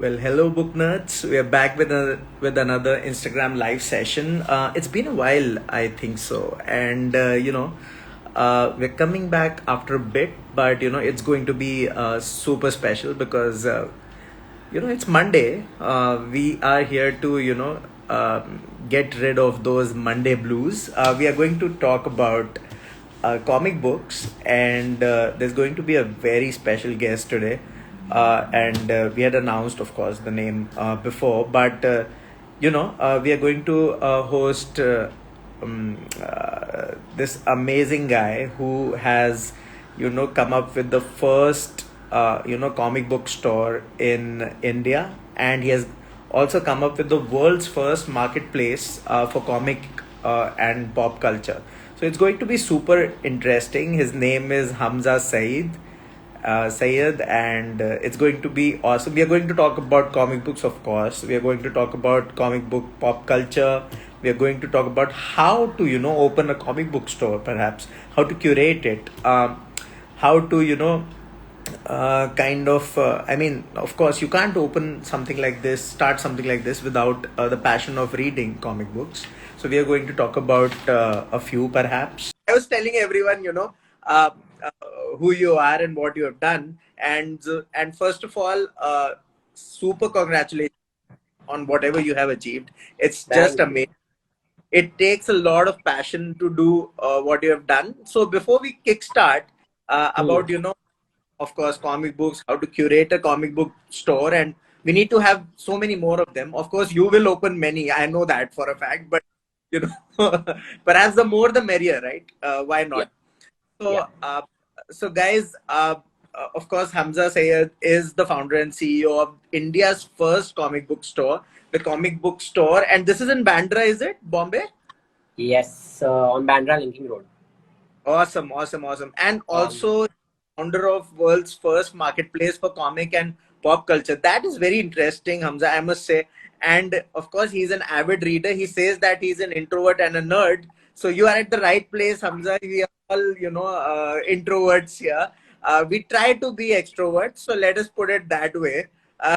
Well, hello, Booknerds. We are back with another Instagram live session. It's been a while, I think so, and we're coming back after a bit, but it's going to be super special because it's Monday. We are here to get rid of those Monday blues. We are going to talk about comic books, and there's going to be a very special guest today. And we had announced, of course, the name before, but we are going to host this amazing guy who has, come up with the first, comic book store in India, and he has also come up with the world's first marketplace for comic and pop culture. So it's going to be super interesting. His name is Hamza Sayed, and it's going to be awesome. We are going to talk about comic books, of course. We are going to talk about comic book pop culture. We are going to talk about how to, open a comic book store, perhaps, how to curate it, how to, I mean, of course, you can't open something like this, start something like this without the passion of reading comic books. So we are going to talk about a few, perhaps. I was telling everyone, uh, uh, who you are and what you have done, and first of all, super congratulations on whatever you have achieved. It's just Thank you. amazing. It takes a lot of passion to do what you have done. So before we kickstart Hmm. about of course, comic books, how to curate a comic book store, and we need to have so many more of them. Of course, you will open many. I know that for a fact, but perhaps the more the merrier, right? Why Yeah. not? Yeah. So, guys, of course, Hamza Sayed is the founder and CEO of India's first comic book store, the Comic Book Store, and this is in Bandra, is it, Bombay? Yes. On Bandra Linking Road. Awesome, awesome, awesome. And Um. also founder of world's first marketplace for comic and pop culture. That is very interesting, Hamza, I must say. And of course, he's an avid reader. He says that he's an introvert and a nerd. So you are at the right place, Hamza. We are all, introverts here. We try to be extroverts. So let us put it that way. Uh,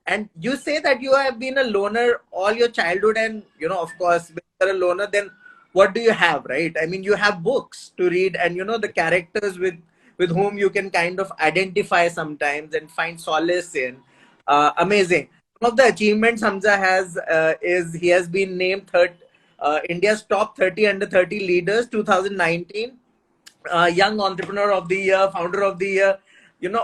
and you say that you have been a loner all your childhood, and of course, when you're a loner, then what do you have, right? I mean, you have books to read, and the characters with whom you can kind of identify sometimes and find solace in. Amazing. One of the achievements Hamza has is he has been named India's top 30 under 30 leaders 2019, young entrepreneur of the year, founder of the year.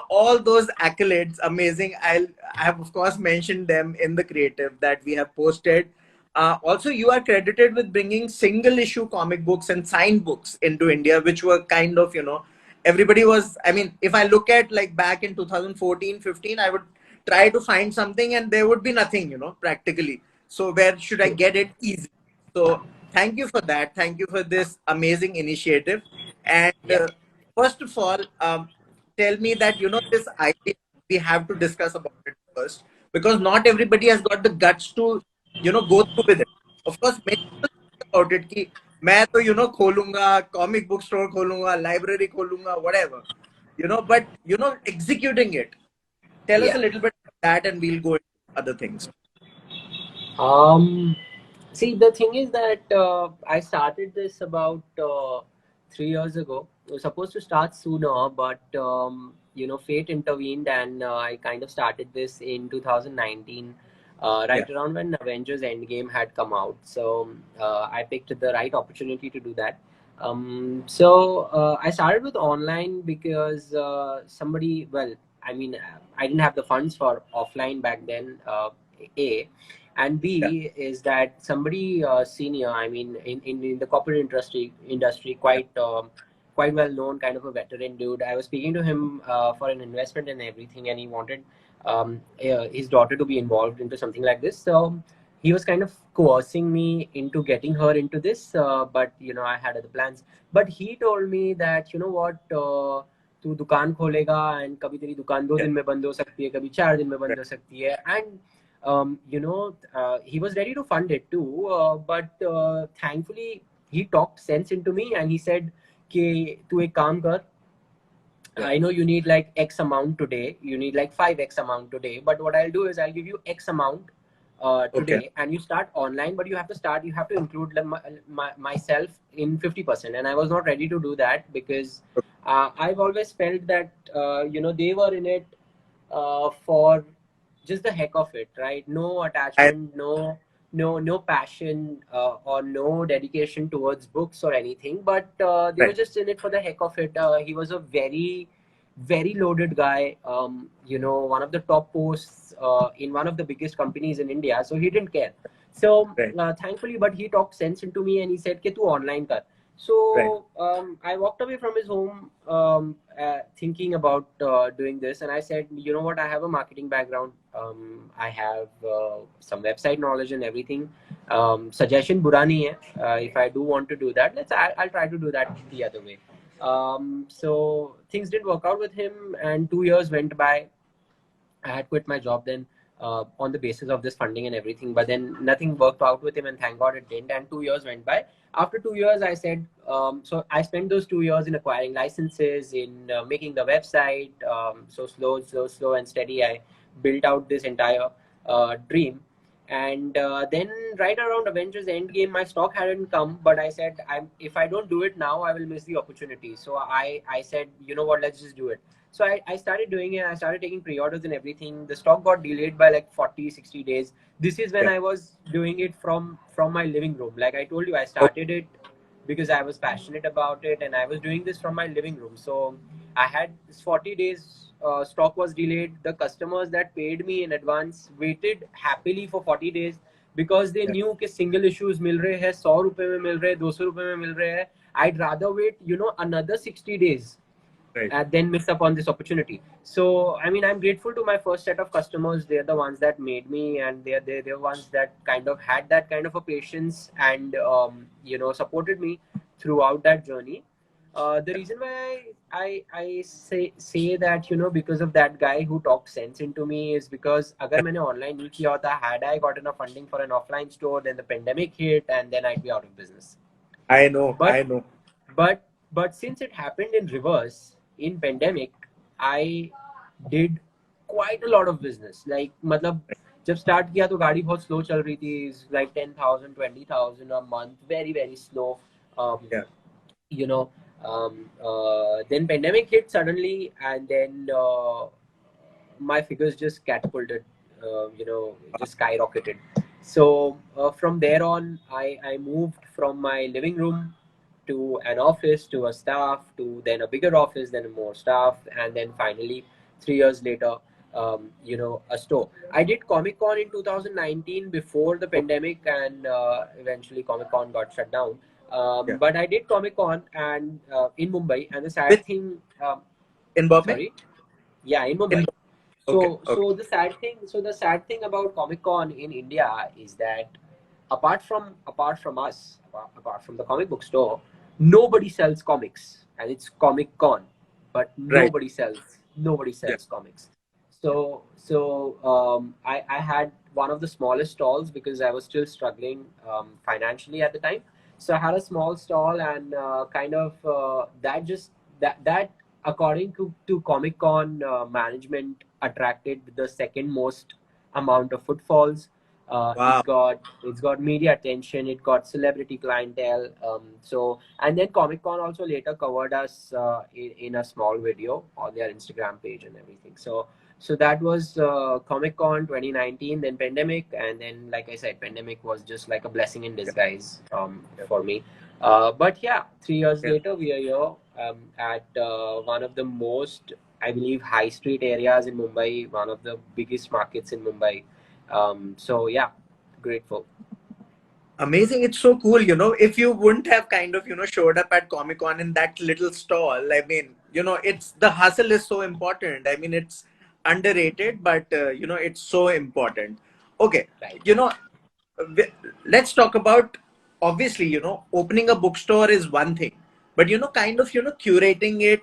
All those accolades, amazing. I have of course mentioned them in the creative that we have posted. Also, you are credited with bringing single issue comic books and signed books into India, which were kind of, everybody was, I mean, if I look at like back in 2014, 15, I would try to find something and there would be nothing, practically. So where should I get it easy? So thank you for that. Thank you for this amazing initiative. And Yeah. first of all, tell me that this idea, we have to discuss about it first, because not everybody has got the guts to go through with it. Of course, many people think about it कि मैं तो खोलूंगा comic book store खोलूंगा library खोलूंगा whatever, but executing it. Tell us a Yeah. little bit about that, and we'll go into other things. Um. See, the thing is that I started this about 3 years ago. It was supposed to start sooner, but fate intervened, and I kind of started this in 2019, Yeah, right around when Avengers Endgame had come out. So I picked the right opportunity to do that. So I started with online because somebody, well, I mean, I didn't have the funds for offline back then. A and yeah, B is that somebody senior, I mean, in the corporate industry, yeah. quite well known, kind of a veteran dude. I was speaking to him for an investment and everything, and he wanted his daughter to be involved into something like this. So he was kind of coercing me into getting her into this, but I had other plans. But he told me that what. तू दुकान खोलेगा and कभी तेरी दुकान दो Yeah. दिन में बंद हो सकती है कभी 4 दिन में बंद Right. हो सकती है and he was ready to fund it too, but thankfully he talked sense into me and he said कि तू एक काम कर Yeah. I know you need like X amount today. You need like 5X amount today. But what I'll do is I'll give you X amount Okay. today, and you start online. But you have to start. You have to include myself in 50%. And I was not ready to do that because I've always felt that they were in it for just the heck of it, right? No I attachment, no passion, or no dedication towards books or anything. But they were right. just in it for the heck of it. He was a very loaded guy. One of the top posts in one of the biggest companies in India. So he didn't care. So Right. thankfully, but he talked sense into me and he said, "Ke tu online kar." Right. So I walked away from his home, thinking about doing this, and I said, "You know what? I have a marketing background. I have some website knowledge and everything. Suggestion bura nahi hai. If I do want to do that, I'll try to do that the other way." So things didn't work out with him, and 2 years went by. I had quit my job then, on the basis of this funding and everything. But then nothing worked out with him, and thank God it didn't. And 2 years went by. After 2 years, I said, so I spent those 2 years in acquiring licenses, in making the website. So slow and steady, I built out this entire dream. And then right around Avengers Endgame, my stock hadn't come, but I said, if I don't do it now, I will miss the opportunity. So I said, you know what, let's just do it. So I started doing it. I started taking pre-orders and everything. The stock got delayed by like 40, 60 days. This is when Yeah. I was doing it from my living room. Like I told you, I Okay. started it because I was passionate about it, and I was doing this from my living room. So I had this 40 days. Stock was delayed. The customers that paid me in advance waited happily for 40 days because they Yeah. knew कि single issues मिल रहे हैं, 100 रुपए में मिल रहे हैं, 200 रुपए में मिल रहे हैं. I'd rather wait, another 60 days Right. and then miss up on this opportunity. So I mean, I'm grateful to my first set of customers. They're the ones that made me, and they're ones that kind of had that kind of a patience and supported me throughout that journey. The reason why I say that, because of that guy who talked sense into me, is because अगर मैंने online नहीं किया होता, had I gotten a funding for an offline store, then the pandemic hit and then I'd be out of business. I know. But I know. but but since it happened in reverse in pandemic, I did quite a lot of business. Like मतलब जब start किया तो गाड़ी बहुत slow चल रही थी, like 10,000, 20,000 a month, very slow. Um, Yeah. you know, then pandemic hit suddenly, and then my figures just catapulted. Just skyrocketed. So from there on, I moved from my living room to an office, to a staff, to then a bigger office, then more staff, and then finally 3 years later, a store. I did Comic Con in 2019 before the Okay. pandemic, and eventually Comic Con got shut down. Yeah. But I did Comic Con and in Mumbai, and the Which sad thing, in Bombay? sorry, yeah, in In Mumbai. Okay. Okay. The sad thing about Comic Con in India is that apart from us, apart from the comic book store, nobody sells comics, and it's Comic Con, but Right. nobody Yeah. sells comics. I had one of the smallest stalls because I was still struggling financially at the time. So I had a small stall, and kind of that according to Comic Con management, attracted the second most amount of footfalls. Wow. It's got media attention. It got celebrity clientele. And then Comic Con also later covered us in a small video on their Instagram page and everything. So that was Comic Con 2019. Then pandemic, and then like I said, pandemic was just like a blessing in Yeah. disguise Yeah. for me. But yeah, 3 years Yeah. later, we are here at one of the most, I believe, high street areas in Mumbai, one of the biggest markets in Mumbai. So yeah, grateful. Amazing. It's so cool. If you wouldn't have kind of, showed up at Comic Con in that little stall, I mean, it's the hustle is so important. I mean, it's underrated, but, it's so important. Okay. Right. You know, w- let's talk about, obviously, opening a bookstore is one thing, but, kind of, curating it,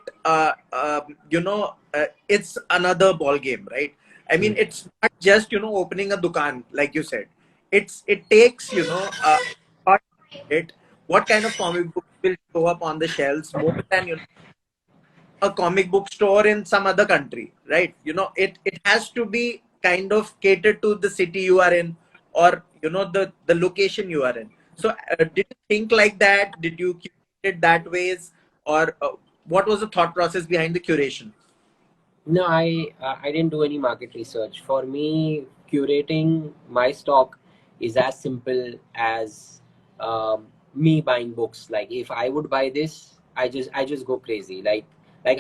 it's another ball game, right? I mean, Hmm. it's not just, opening a dukan, like you said. It takes, thought it, what kind of comic books will show up on the shelves more than, a comic book store in some other country, right? It has to be kind of catered to the city you are in, or the location you are in. So did you think like that? Did you curate it that ways, or what was the thought process behind the curation? No, I didn't do any market research. For me, curating my stock is as simple as me buying books. Like if I would buy this, I just go crazy. Like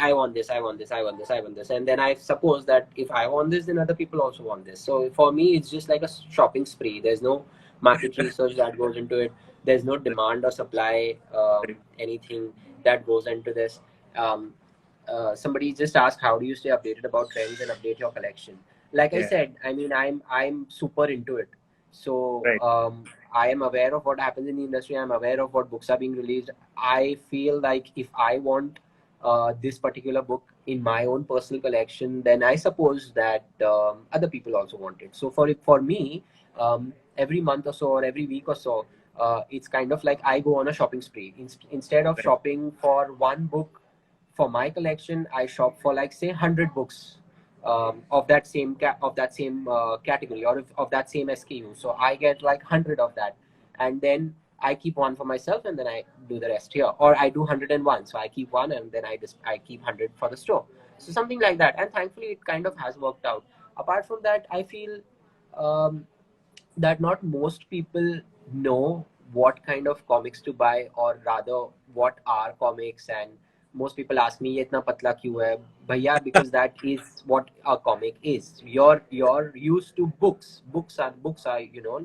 I want this, I want this, I want this, I want this, and then I suppose that if I want this, then other people also want this. So for me, it's just like a shopping spree. There's no market research that goes into it. There's no demand or supply anything that goes into this. Um, Somebody just asked how do you stay updated about trends and update your collection. Like I Yeah, said, I mean, I'm super into it. So right, I am aware of what happens in the industry. I'm aware of what books are being released. I feel like if I want this particular book in my own personal collection, then I suppose that other people also want it. So for me, every month or so or every week or so, it's kind of like I go on a shopping spree. Instead of right. shopping for one book for my collection, I shop for like say 100 books of that same category, or of that same SKU. So I get like 100 of that, and then I keep one for myself, and then I do the rest here, or I do 101. So I keep one, and then I keep 100 for the store. So something like that, and thankfully it kind of has worked out. Apart from that, I feel um, that not most people know what kind of comics to buy, or rather what are comics. And most people ask me, "ये इतना पतला क्यों है भैया?" Because that is what a comic is. You're used to books are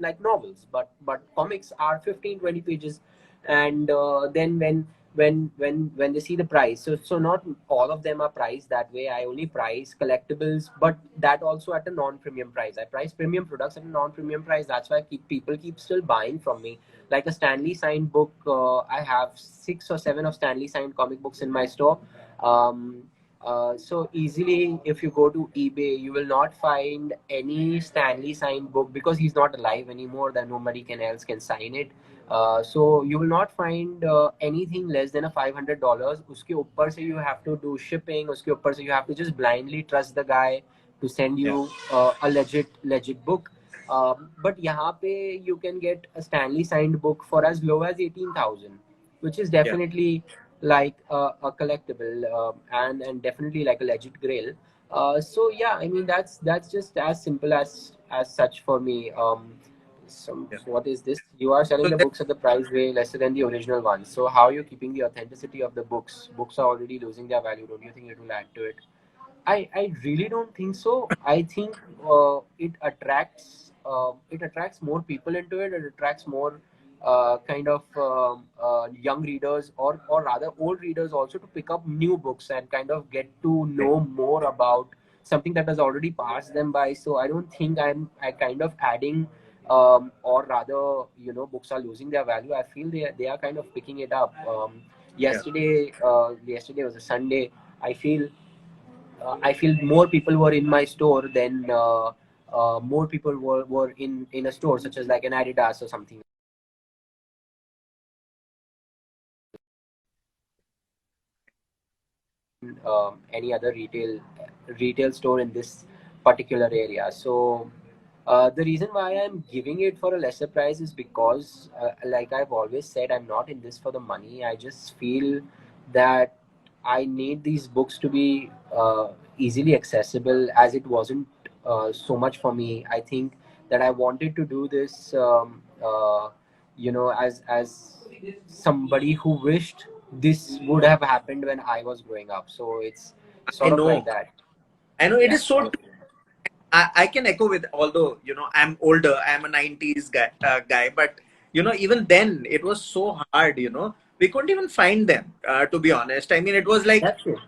like novels, but comics are 15-20 pages. And then when they see the price, so not all of them are priced that way. I only price collectibles, but that also at a non-premium price. I price premium products at a non-premium price. That's why people keep still buying from me. Like a Stanley signed book, I have 6 or 7 of Stanley signed comic books in my store. So easily, if you go to eBay, you will not find any Stanley signed book, because he's not alive anymore. That nobody can else can sign it. So you will not find anything less than a $500. उसके ऊपर से you have to do shipping. उसके ऊपर से you have to just blindly trust the guy to send Yeah, you a legit book. But यहाँ पे you can get a Stanley signed book for as low as 18,000, which is yeah, definitely like a collectible, and definitely like a legit grail. So yeah, I mean that's just as simple as such for me. yeah. What is this? You are selling So the books at the price way lesser than the original ones. So how are you keeping the authenticity of the books? Books are already losing their value. Don't you think it will add to it? I really don't think so. I think it attracts more people into it. It attracts more kind of young readers, or rather old readers also, to pick up new books and kind of get to know more about something that has already passed them by. So I don't think I kind of adding, or rather, books are losing their value. I feel they are kind of picking it up. yeah, Yesterday was a Sunday. I feel I feel more people were in my store than more people were in a store such as like an Adidas or something. Any other retail store in this particular area. So the reason why I'm giving it for a lesser price is because, like I've always said, I'm not in this for the money. I just feel that I need these books to be easily accessible, as it wasn't so much for me. I think that I wanted to do this, as somebody who wished this would have happened when I was growing up. So it's I sort of like know. that. I know it Yeah. is so true. I can echo with, although I'm older, I'm a 90s guy, but even then it was so hard. We couldn't even find them. To be honest, I mean it was like, That's true.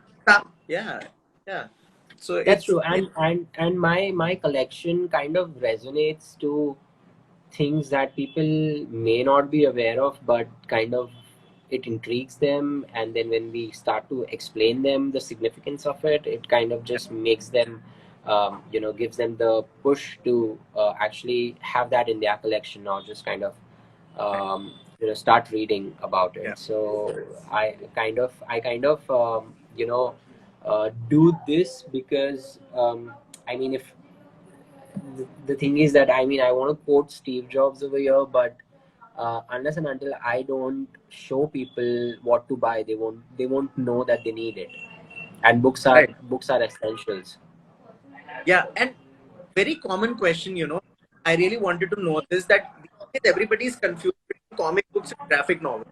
yeah, yeah. So That's it's true. And my collection kind of resonates to things that people may not be aware of, but kind of it intrigues them. And then when we start to explain them the significance of it, it kind of just makes them, gives them the push to actually have that in their collection, or just kind of start reading about yeah, it. So I kind of do this because I mean, if the thing is that I mean, I want to quote Steve Jobs over here, but unless and until I don't show people what to buy, they won't know that they need it. And Right. books are essentials. Yeah, and very common question, I really wanted to know this, that these days everybody is confused between comic books and graphic novels.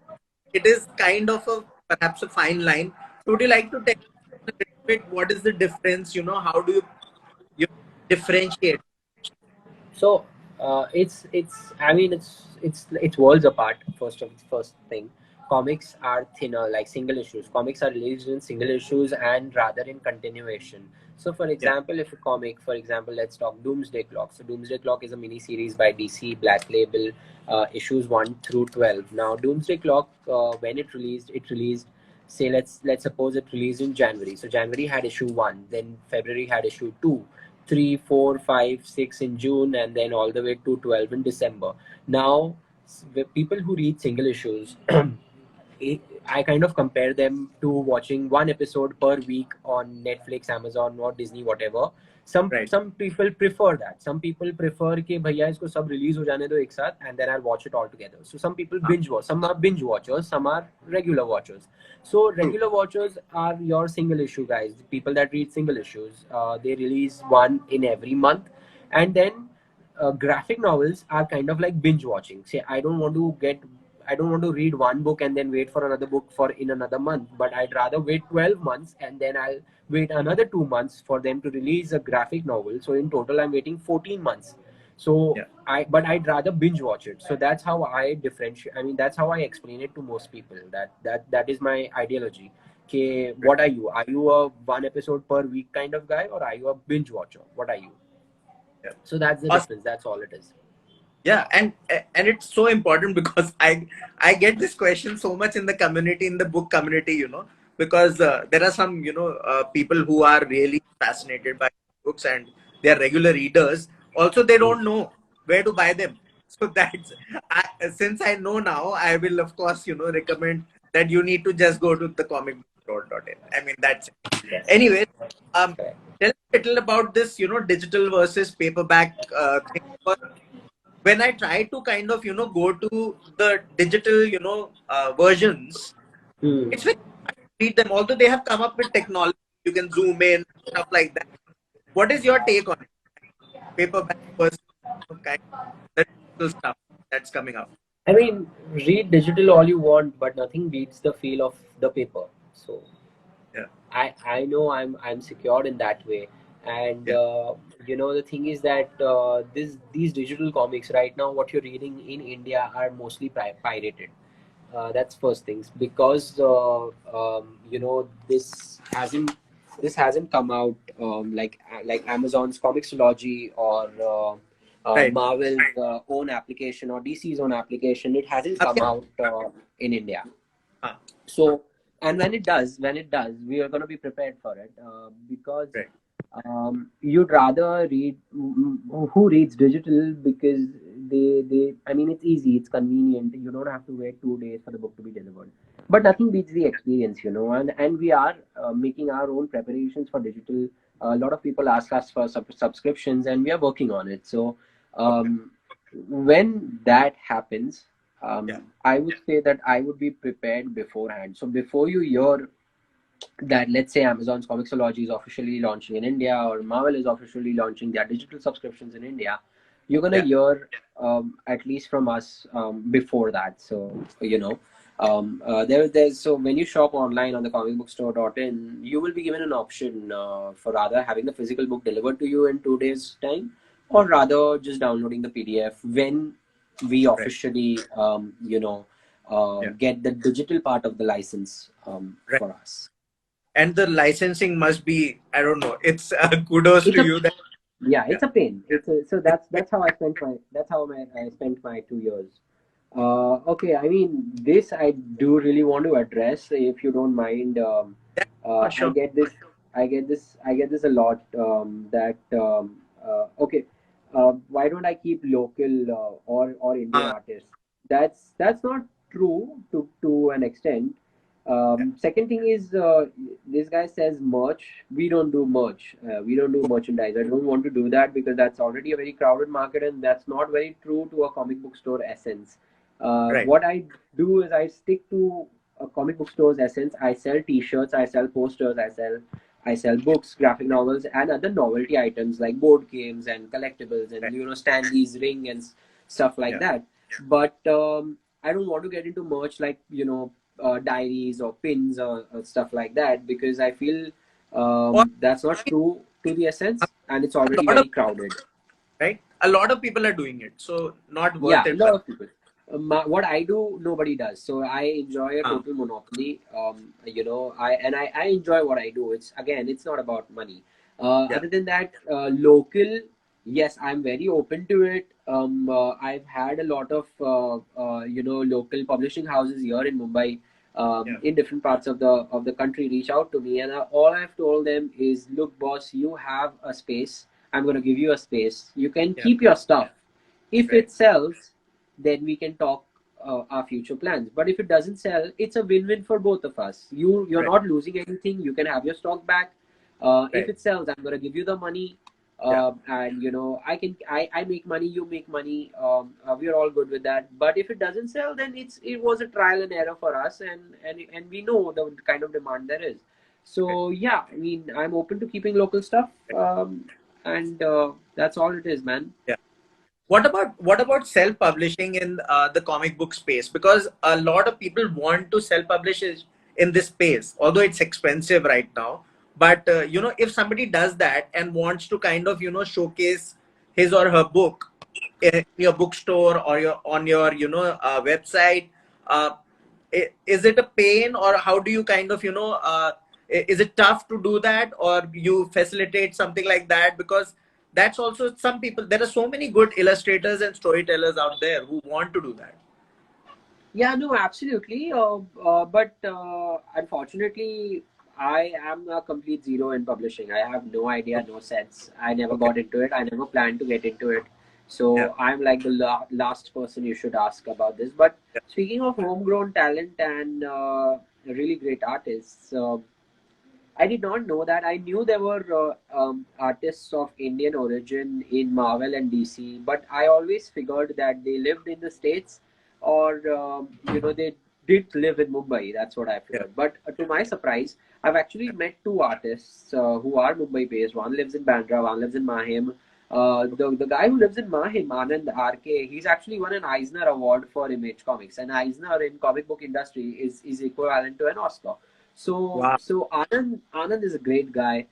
It is kind of a perhaps a fine line. So would you like to tell us a little bit what is the difference? How do you differentiate? So it's I mean it's worlds apart. First thing, comics are thinner, like single issues. Comics are released in single issues and rather in continuation. So for Yeah, example, if a comic, for example, let's talk Doomsday Clock. So Doomsday Clock is a mini series by DC, Black Label, issues 1 through 12. Now Doomsday Clock, when it released, say let's suppose it released in January. So January had issue 1, then February had issue 2, 3, 4, 5, 6 in June, and then all the way to 12 in December. Now, the people who read single issues, I kind of compare them to watching one episode per week on Netflix, Amazon, or Disney, whatever. right. Some people prefer that. Some people prefer कि भैया इसको सब release हो जाने दो एक साथ, and then I'll watch it all together. So some people Ah, binge watch. Some are binge watchers. Some are regular watchers. So true. regular watchers are your single issue guys. The people that read single issues. They release one in every month, and then graphic novels are kind of like binge watching. Say I don't want to read one book and then wait for another book for in another month, but I'd rather wait 12 months and then I'll wait another 2 months for them to release a graphic novel. So in total, I'm waiting 14 months. So Yeah. but I'd rather binge watch it. So that's how I differentiate. I mean, that's how I explain it to most people. That is my ideology. Okay, Right. what are you? Are you a one episode per week kind of guy, or are you a binge watcher? What are you? Yeah. So that's the Awesome. difference. That's all it is. Yeah, and it's so important because I get this question so much in the community, in the book community, because there are some people who are really fascinated by books and they are regular readers. Also, they Hmm. don't know where to buy them. So since I know now, I will of course recommend that you need to just go to the comicbookstore.in. I mean that's it. Yes. Anyways, um, Correct. tell a little about this digital versus paperback thing. When I try to kind of go to the digital versions, Hmm. it's very hard to read them. Although they have come up with technology, you can zoom in stuff like that. What is your take on it? Paperback versus kind of the digital stuff that's coming up. I mean, read digital all you want, but nothing beats the feel of the paper. So Yeah, I know I'm secured in that way, and yeah, the thing is that these digital comics right now, what you're reading in India are mostly pirated. That's first things because this hasn't come out like Amazon's Comixology or right. Marvel's own application or DC's own application. It hasn't come Yeah. out in India. Ah, So, and when it does, we are going to be prepared for it because right. you'd rather read who reads digital because they I mean it's easy, it's convenient, you don't have to wait 2 days for the book to be delivered, but nothing beats the experience, and we are making our own preparations for digital. A lot of people ask us for subscriptions and we are working on it. So Okay. when that happens, Yeah. I would say that I would be prepared beforehand. So before you hear that, let's say Amazon's Comixology is officially launching in India or Marvel is officially launching their digital subscriptions in India, you're gonna Yeah. hear at least from us before that. So there's so when you shop online on the comicbookstore.in, you will be given an option for rather having the physical book delivered to you in 2 days time, or rather just downloading the PDF when we Right. officially Yeah. get the digital part of the license Right. for us. And the licensing must be, I don't know. It's kudos It's to a you that Yeah, yeah. it's a pain. So It's that's how I spent my 2 years. Okay, I mean this I do really want to address if you don't mind. yeah, Uh, for I sure. get this I get this a lot. That okay, why don't I keep local or Indian Uh, artists? That's not true to an extent. Yeah. Second thing is, this guy says merch. We don't do merch. We don't do merchandise. I don't want to do that because that's already a very crowded market, and that's not very true to a comic book store essence. Right. What I do is I stick to a comic book store's essence. I sell T-shirts, I sell posters, I sell books, graphic novels, and other novelty items like board games and collectibles, and Right. Stanley's ring and stuff like Yeah. that. But I don't want to get into merch like diaries or pins or stuff like that because I feel Or that's not I mean, true to the a essence, and it's a already lot of very crowded. right. A lot of people are doing it, so not worth Yeah, a it. lot of people. What I do, nobody does. So I enjoy a Uh, total monopoly. I enjoy what I do. It's not about money. yeah. Other than that, local, yes, I'm very open to it. I've had a lot of local publishing houses here in Mumbai, Yeah. in different parts of the country reach out to me, and all I've told them is, look, boss, you have a space. I'm going to give you a space. You can Yeah. keep your stuff. If Right. it sells, then we can talk our future plans. But if it doesn't sell, it's a win-win for both of us. You're Right. not losing anything. You can have your stock back. If Right. it sells, I'm gonna give you the money. Yeah. And I make money, you make money. We're all good with that. But if it doesn't sell, then it was a trial and error for us, and we know the kind of demand there is. Right. So yeah, I mean, I'm open to keeping local stuff, and that's all it is, man. Yeah. What about self-publishing in the comic book space? Because a lot of people want to self-publish in this space, although it's expensive right now. But if somebody does that and wants to kind of showcase his or her book in your bookstore or your on your website, uh, is it a pain, or how do you kind of is it tough to do that, or you facilitate something like that? Because that's also some people, there are so many good illustrators and storytellers out there who want to do that. Yeah, no, absolutely. But unfortunately, I am a complete zero in publishing. I have no idea, no sense. I never Okay. got into it. I never planned to get into it. Yeah. So I'm like the last person you should ask about this. But Yeah. speaking of homegrown talent and really great artists, I did not know that. I knew there were artists of Indian origin in Marvel and DC, but I always figured that they lived in the States, or they did live in Mumbai. That's what I Yeah. figured. But to my surprise, I've actually met two artists who are Mumbai based. One lives in Bandra, one lives in Mahim. The guy who lives in Mahim, Anand RK, he's actually won an Eisner Award for Image Comics. And Eisner in comic book industry is equivalent to an Oscar. Wow. So Anand is a great guy.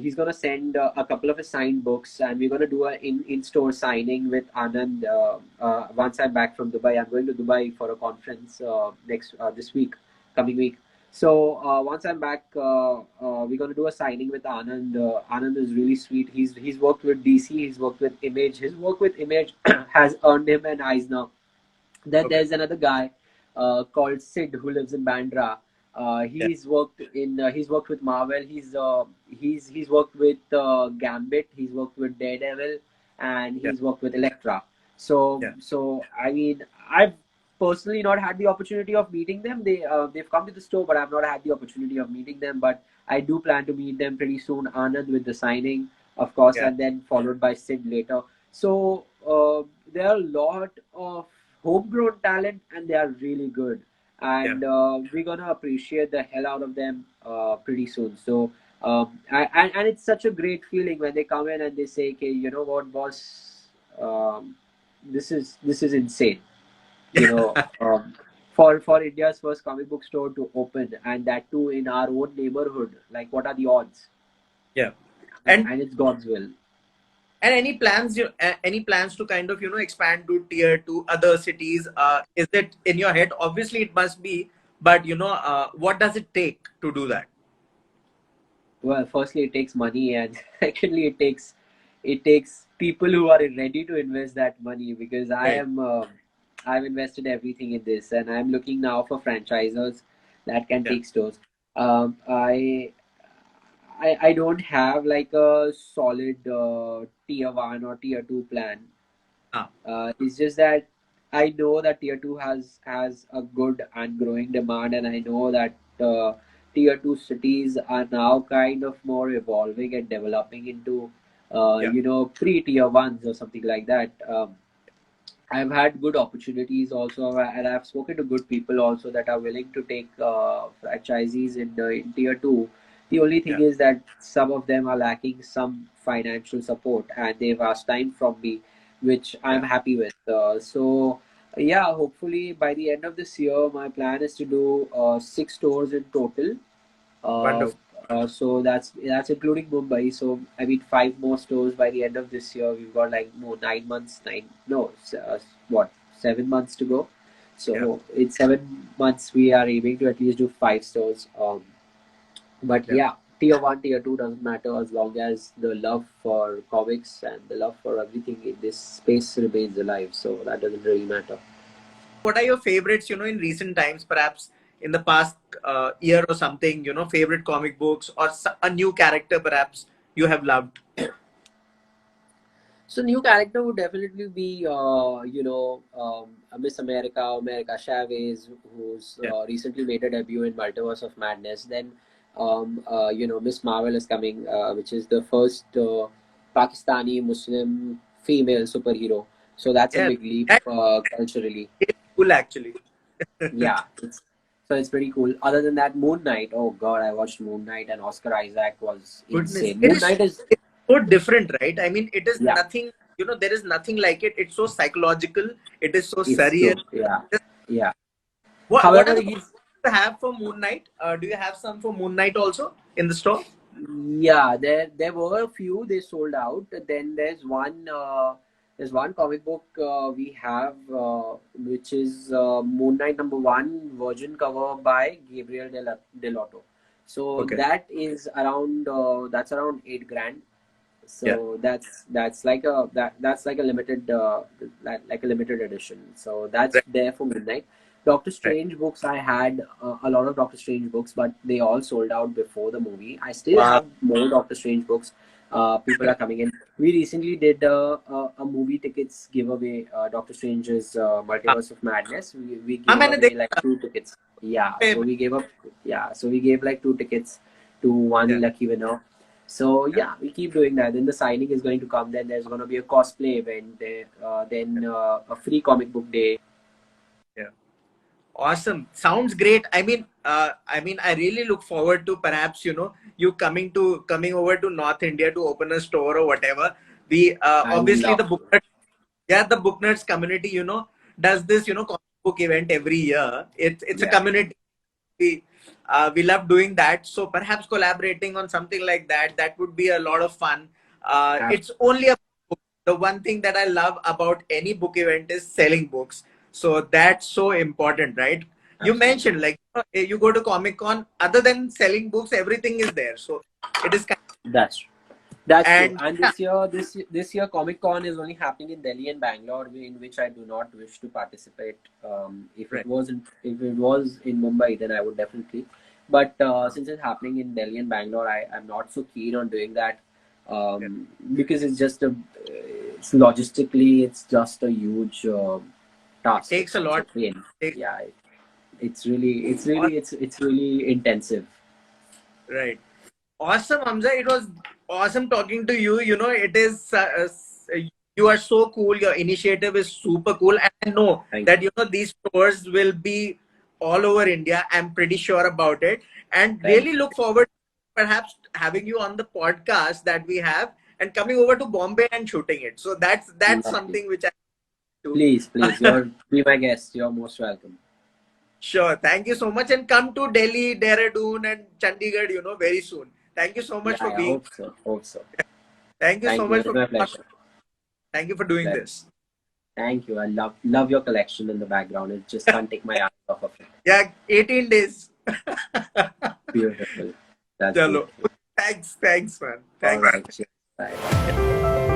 He's gonna send a couple of his signed books, and we're gonna do a in store signing with Anand. Once I'm back from Dubai, I'm going to Dubai for a conference next this week, coming week. So once I'm back, we're gonna do a signing with Anand. Anand is really sweet. He's worked with DC. He's worked with Image. His work with Image has earned him an Eisner. Then Okay. there's another guy called Sid who lives in Bandra. Yeah. He's worked with Marvel. He's worked with Gambit. He's worked with Daredevil, and Yeah. he's worked with Elektra. So Yeah. so I mean, I've personally not had the opportunity of meeting them. They've come to the store, but I've not had the opportunity of meeting them. But I do plan to meet them pretty soon. Anand with the signing, of course, Yeah. and then followed by Sid later. So there are a lot of homegrown talent, and they are really good. Yeah. And we're gonna appreciate the hell out of them pretty soon. So and it's such a great feeling when they come in and they say, "Okay, you know what, boss? This is insane." You know, for India's first comic book store to open, and that too in our own neighborhood. Like, what are the odds? Yeah. And And it's God's will. any plans to kind of expand to tier two other cities? Is it in your head? Obviously, it must be. But what does it take to do that? Well, firstly, it takes money, and secondly, it takes people who are ready to invest that money. Because Right. I've invested everything in this, and I'm looking now for franchisors that can Yeah. take stores. Um, I I don't have like a solid tier one or tier two plan. Ah. It's just that I know that tier two has a good and growing demand, and I know that tier two cities are now kind of more evolving and developing into Yeah, pre tier ones or something like that. I've had good opportunities also, and I've spoken to good people also that are willing to take franchisees in tier two. The only thing yeah, is that some of them are lacking some financial support, and they've asked time from me, which I'm yeah. happy with. Yeah, hopefully by the end of this year, my plan is to do 6 stores in total. uh, Wonderful. so that's including Mumbai. So I mean, 5 more stores by the end of this year. We've got like more 9 months, nine no, what 7 months to go. Yeah, So in 7 months, we are aiming to at least do 5 stores. But yeah. yeah, tier one, tier two doesn't matter as long as the love for comics and the love for everything in this space remains alive. So that doesn't really matter. What are your favorites, in recent times, perhaps in the past year or something, favorite comic books or a new character perhaps you have loved? So new character would definitely be, Miss America, America Chavez, who's Yeah. recently made a debut in Multiverse of Madness. Then, Miss Marvel is coming, which is the first Pakistani Muslim female superhero. So that's a Yeah, big leap that's culturally. cool actually. Yeah, it's pretty cool. Other than that, Moon Knight. Oh God, I watched Moon Knight, and Oscar Isaac was Goodness, insane. Moon Knight is it's so different, right? I mean, it is yeah, nothing, there is nothing like it. It's so psychological. It is so it's surreal. true. Yeah, yeah. What are However, the he's comics you have for Moon Knight? Do you have some for Moon Knight also in the store? yeah, there were a few they sold out. Then there's one comic book we have which is Moon Knight #1 Virgin cover by Gabriel Delotto. So Okay. that is around that's around 8 grand. Yeah. So that's like a limited like a limited edition. So that's Right. there for midnight. Doctor Right. Strange books, I had a lot of Doctor Strange books, but they all sold out before the movie. I still Wow. have more Doctor Strange books. People are coming in. We recently did a movie tickets giveaway. Doctor Strange's हाँ Multiverse of Madness. We हाँ, gave मैंने away like देखा. 2 tickets. Yeah, पे- so we gave up. Yeah, so we gave like 2 tickets to Yeah. one lucky winner. So Yeah. yeah, we keep doing that. Then the signing is going to come. Then there's going to be a cosplay event. Then a free comic book day. Yeah. Awesome. Sounds great. I mean, I really look forward to perhaps, you coming over to North India to open a store or whatever. The I would obviously love the to. the Booknerds community, does this, comic book event every year. It's a Yeah, community. We love doing that. So perhaps collaborating on something like that would be a lot of fun. ab- It's only a book. The one thing that I love about any book event is selling books. So that's so important, right? You absolutely. mentioned like you go to Comic Con, other than selling books, everything is there. So it is kind That's true. That's true. and And yeah, this year Comic Con is only happening in Delhi and Bangalore, in which I do not wish to participate. right. If it was in Mumbai, then I would definitely. But Uh, since it's happening in Delhi and Bangalore, I'm not so keen on doing that yeah. because it's logistically it's just a huge It task. takes a It's a lot. pain. Take, Yeah, it's really intensive. right. Awesome, Hamza. It was awesome talking to you. It is you are so cool. Your initiative is super cool, and I know Thank that you. these stores will be all over India. I'm pretty sure about it, and Thank really you. look forward to perhaps having you on the podcast that we have and coming over to Bombay and shooting it. So that's Lovely. something which I do. Please, be my guest. You're most welcome. Sure. Thank you so much, and come to Delhi, Dehradun, and Chandigarh. Very soon. Thank you so Yeah, much for I being. hope so. Hope so. Thank you so Thank you. much It is for my being on. pleasure. Thank you for doing Well, this. thank you. I love your collection in the background. It just can't take my eyes off of it. Yeah, 18 days. Beautiful. That's Chalo. beautiful. Thanks, man. All Thanks. right. Cheers. Bye.